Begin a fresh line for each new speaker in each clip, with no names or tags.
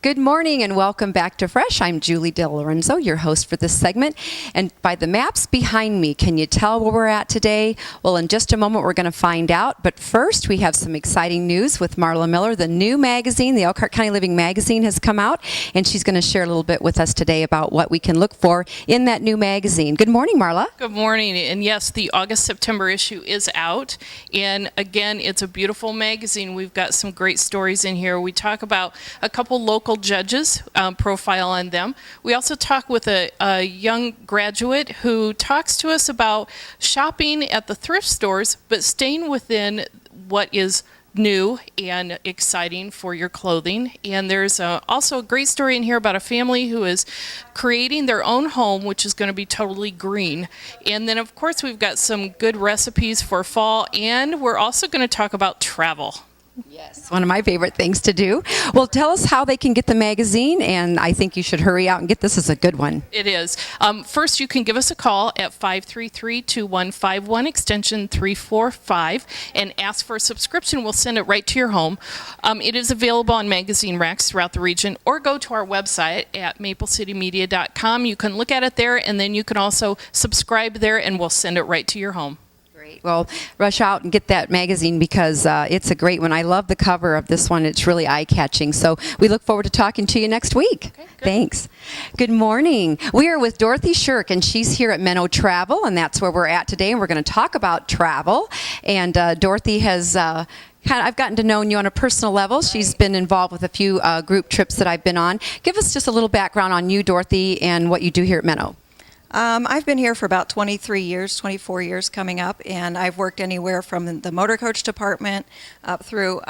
Good morning and welcome back to Fresh. I'm Julie DeLorenzo, your host for this segment. And by the maps behind me, can you tell where we're at today? Well, in just a moment, we're going to find out. But first, we have some exciting news with Marla Miller. The new magazine, the Elkhart County Living magazine, has come out, and she's going to share a little bit with us today about what we can look for in that new magazine. Good morning, Marla.
Good morning. And yes, the August-September issue is out. And again, it's a beautiful magazine. We've got some great stories in here. We talk about a couple local judges, profile on them. We also talk with a young graduate who talks to us about shopping at the thrift stores, but staying within what is new and exciting for your clothing. And there's also a great story in here about a family who is creating their own home, which is going to be totally green. And then, of course, we've got some good recipes for fall, and we're also going to talk about travel.
Yes, one of my favorite things to do. Well, tell us how they can get the magazine, and I think you should hurry out and get this. As a good one.
It is. First, you can give us a call at 533-2151, extension 345, and ask for a subscription. We'll send it right to your home. It is available on magazine racks throughout the region, or go to our website at maplecitymedia.com. You can look at it there, and then you can also subscribe there, and we'll send it right to your home.
Well, rush out and get that magazine because it's a great one. I love the cover of this one. It's really eye-catching. So we look forward to talking to you next week.
Okay, good.
Thanks. Good morning. We are with Dorothy Shirk, and she's here at Menno Travel, and that's where we're at today. And we're going to talk about travel. And Dorothy has I've gotten to know you on a personal level. She's been involved with a few group trips that I've been on. Give us just a little background on you, Dorothy, and what you do here at Menno.
I've been here for about 23 years, 24 years coming up, and I've worked anywhere from the motor coach department up through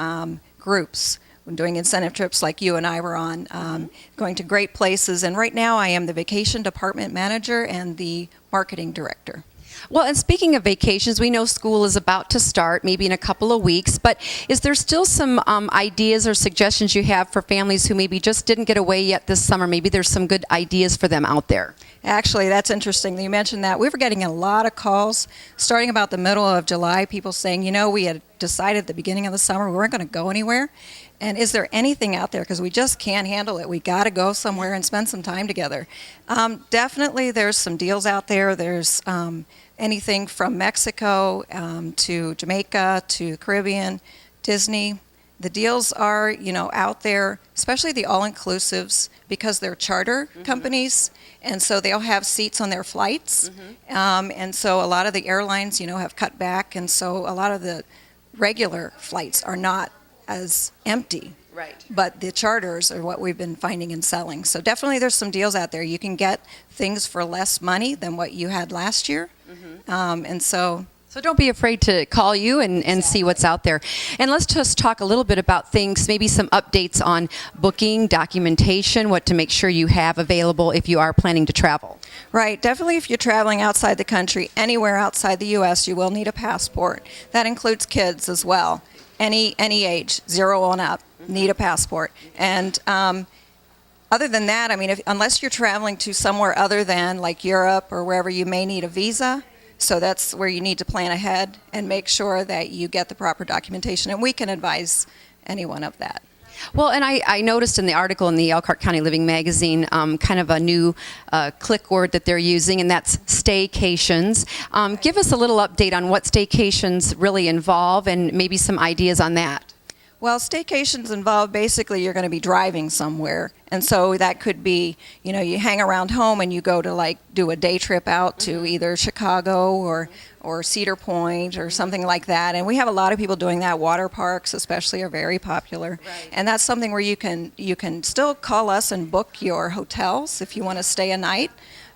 groups, doing incentive trips like you and I were on, going to great places. And right now I am the vacation department manager and the marketing director.
Well, and speaking of vacations, we know school is about to start, maybe in a couple of weeks, but is there still some ideas or suggestions you have for families who maybe just didn't get away yet this summer? Maybe there's some good ideas for them out there.
Actually, that's interesting that you mentioned that. We were getting a lot of calls starting about the middle of July, people saying, you know, we had decided at the beginning of the summer we weren't going to go anywhere. And is there anything out there? Because we just can't handle it. We got to go somewhere and spend some time together. Definitely there's some deals out there. There's anything from Mexico to Jamaica to Caribbean, Disney. The deals are, you know, out there, especially the all-inclusives, because they're charter companies, and so they'll have seats on their flights. And so a lot of the airlines, you know, have cut back, and so a lot of the regular flights are not as empty.
Right.
But the charters are what we've been finding and selling. So definitely there's some deals out there. You can get things for less money than what you had last year. And so
don't be afraid to call you and see what's out there. And let's just talk a little bit about things, maybe some updates on booking, documentation, what to make sure you have available if you are planning to travel.
Right. Definitely if you're traveling outside the country, anywhere outside the U.S., you will need a passport. That includes kids as well. Any age, 0 on up, need a passport. And other than that, I mean, unless you're traveling to somewhere other than like Europe or wherever, you may need a visa. So that's where you need to plan ahead and make sure that you get the proper documentation. And we can advise anyone of that.
Well, and I noticed in the article in the Elkhart County Living magazine kind of a new click word that they're using, and that's staycations. Give us a little update on what staycations really involve and maybe some ideas on that.
Well, staycations involve basically you're going to be driving somewhere. And so that could be, you know, you hang around home and you go to like do a day trip out to either Chicago or Cedar Point or something like that. And we have a lot of people doing that. Water parks especially are very popular.
Right.
And that's something where you can still call us and book your hotels if you want to stay a night.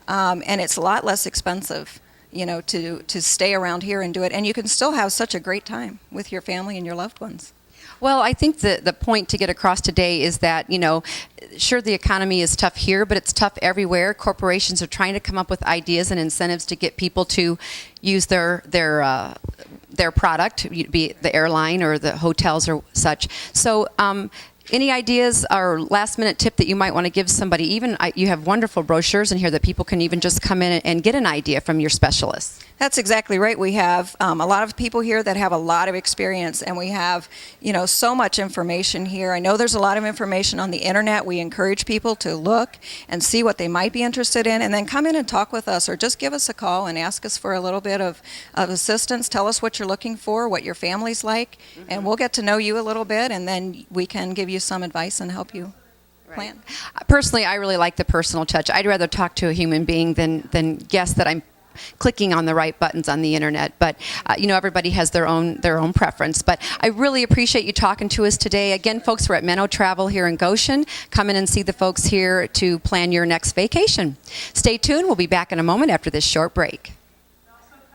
And it's a lot less expensive, you know, to stay around here and do it. And you can still have such a great time with your family and your loved ones.
Well, I think the point to get across today is that, you know, sure, the economy is tough here, but it's tough everywhere. Corporations are trying to come up with ideas and incentives to get people to use their product, be it the airline or the hotels or such. So any ideas or last minute tip that you might want to give somebody? You have wonderful brochures in here that people can even just come in and get an idea from your specialists.
That's exactly right. We have a lot of people here that have a lot of experience, and we have, so much information here. I know there's a lot of information on the internet. We encourage people to look and see what they might be interested in, and then come in and talk with us, or just give us a call and ask us for a little bit of assistance. Tell us what you're looking for, what your family's like, and we'll get to know you a little bit, and then we can give you some advice and help you plan.
Personally, I really like the personal touch. I'd rather talk to a human being than guess that I'm clicking on the right buttons on the internet. But everybody has their own preference. But I really appreciate you talking to us today. Again, folks, we're at Menno Travel here in Goshen. Come in and see the folks here to plan your next vacation. Stay tuned. We'll be back in a moment after this short break.